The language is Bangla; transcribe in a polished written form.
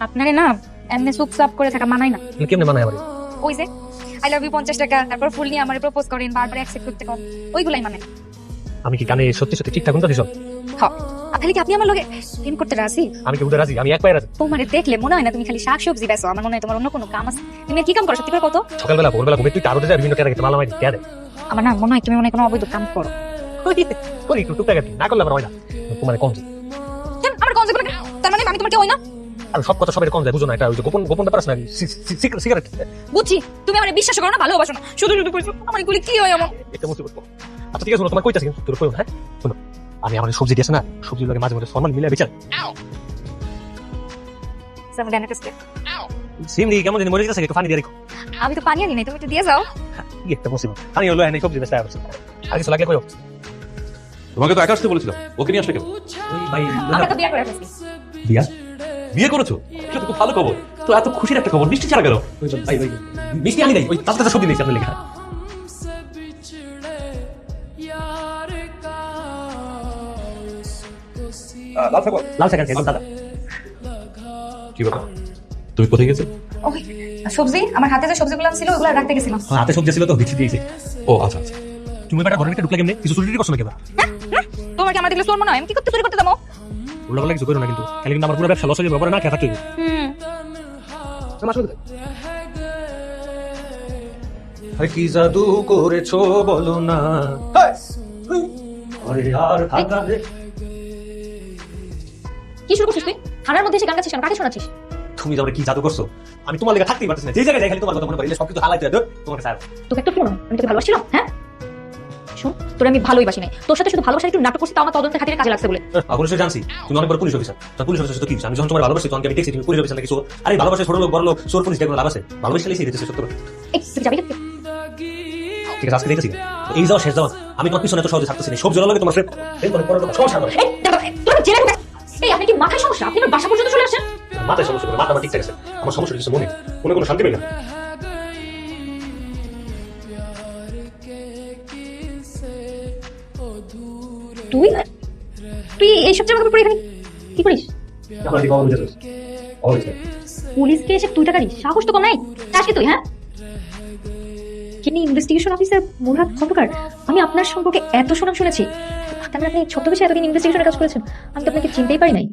আপনারে না এমনি সুপ সাপ করে থাকা মানায় না। কেমনে মানায় আমার? ওই যে আই লাভ ইউ 50 টাকা, তারপর ফুল নিয়ে আমারে প্রপোজ করেন, বারবার অ্যাকসেপ্ট করতে কম, ওইগুলাই মানে। আমি কি গানে সত্যি সত্যি ঠিকঠাক শুনতে দিছ? হ্যাঁ, তাহলে কি আপনি আমার লগে প্রেম করতে রাজি? আমি কি উদে রাজি? আমি এক পায়ে রাজি। তোমারে দেখলে মনে হয় না তুমি খালি শাক সবজি বেচো, আমার মনে হয় তোমার অন্য কোনো কাম আছে। তুমি আর কি কাম করো সত্যি করে কত? সকালবেলা ভোরবেলা ঘুমে তুই তারতে যায় বিভিন্ন টাকা খেতে মালামাই দিয়ে দেয়। আমার না মনে হয় তুমি মনে হয় কোনো অবৈধ কাম করো। করি একটু টুকটাক আর কি, না করলে আমার হয় না। তোমার কম যায়। কেন আমার কোন জায়গা? তার মানে আমি তোমার কি হই না? আর সব কথা সবাই কম যায়, বুঝো না? এটা ওই যে গোপন গোপন ব্যাপার আছে না, সিগারেট। বুঝছি, তুমি আমারে বিশ্বাস করো না, ভালোবাসো না, শুধু শুধু কইছো আমার এগুলি কি হয় আমার? এটা মুসিবত। আচ্ছা ঠিক আছে, শোনো, তোমার কইতাছি কিন্তু তোর কইও, হ্যাঁ? শোনো, আমি আমার সবজি দিয়েছে না, সবজির লগে মাঝে মাঝে সম্মান মিলে বিচার। সামনে ডানে টেস্টে সিমনি কেমন জানি মরে যাচ্ছে, একটু পানি দিয়ে রেখো। আমি তো পানি আনি নাই, তুমি একটু দিয়ে যাও। কি একটা মুসিবত, পানি হলো এনে সবজি বেচতে আসছে। আগে তো লাগে কইও। তোমাকে তো একা আসতে বলেছিলাম, ওকে নিয়ে আসলে কেন? ভাই আমরা তো বিয়ে করে ফেলছি। বিয়া? বিয়ে করেছো? এটা তো খুব ভালো খবর। তো এত খুশির একটা খবর, মিষ্টি ছাড়া গেল। ভাই ভাই মিষ্টি আনি নাই, ওই তাজা তাজা সবজি দিয়েছি আপনার লেখা। লাল শাক একদম দাদা। কি ব্যাপার, তুমি কোথায় গেছো? ওই সবজি, আমার হাতে যে সবজিগুলো ছিল ওগুলো রাখতে গেছিলাম। হাতে সবজি ছিল তো দিচ্ছি দিয়েছি। ও আচ্ছা আচ্ছা। তুমি বেটা ঘরের ভিতরে ঢুকলে কেমনে? কিছু চুরি করছো নাকি? তোমার কি আমার দেখলে তোর মনে হয় আমি কি করতে চুরি করতে যাবো? উল্টা পাল্টা কিছু করো না কিন্তু, খালি কিন্তু আমার পুরো ব্যবসা লস হয়ে যাবে, না খেয়ে থাকতে হবে। আরে কি জাদু করেছো বলো না, আরে আর থাকা রে। কি শুরু করছিস তুই? থানার মধ্যে এসে গান গাচ্ছিস, কাকে শোনাচ্ছিস? তুমি যে কি জাদু করছো, আমি তোমার লেগে থাকতেই পারতেছি না। যে জায়গায় যাই খালি তোমার কথা মনে পড়ে, সবকিছু হালাইতে হয় তোমাকে স্যার। তোকে একটা ফোন, আমি তোকে ভালোবাসছিলাম, হ্যাঁ? শোন, তোর আমি ভালোই বাসি নাই, তোর সাথে শুধু ভালোবাসা একটু নাটক করছি, তাও আমার তদন্তের খাতিরে কাজে লাগছে বলে। এখন সে জানছি তুমি অনেক বড় পুলিশ অফিসার, তার পুলিশ অফিসার তো কি? আমি যখন তোমার ভালোবাসি তখন আমি দেখছি তুমি পুলিশ অফিসার নাকি চোর। আরে ভালোবাসে ছোট লোক বড় লোক চোর পুলিশ দেখো লাভ আছে, ভালোবাসা লিখে দিতেছে সত্য। এই তুই যাবি না? ঠিক আছে আজকে দেখেছি এই যাও শেষ যাও, আমি তোমার পিছনে তো সহজে থাকতেছি না। সব জল লাগে তোমার ফ্রেন্ড সমস্যা হবে। এই দাঁড়াও, তোর জেলে ঢুকে। এই আপনি কি মাথায় সমস্যা? আপনি আমার বাসা পর্যন্ত চলে আসেন। মাথায় সমস্যা করে, মাথা আমার ঠিকঠাক আছে, আমার সমস্যা কিছু মনে মনে কোনো শান্তি পাই না। তুই তুই এইসব জায়গা পরে এখানে কি করিস? আমার দিকে অবুঝে অবুঝে পুলিশকে এসে তুই টাকা দিস, সাহস তো কম নাই। আজকে তুই, হ্যাঁ? যিনি ইনভেস্টিগেশন অফিসার মুরাদ খন্দকার, আমি আপনার সম্পর্কে এত সুনাম শুনেছি। তার মানে আপনি ছোট বিষয়ে এতদিন ইনভেস্টিগেশনের কাজ করেছেন, আমি তো আপনাকে চিনতেই পারি নাই।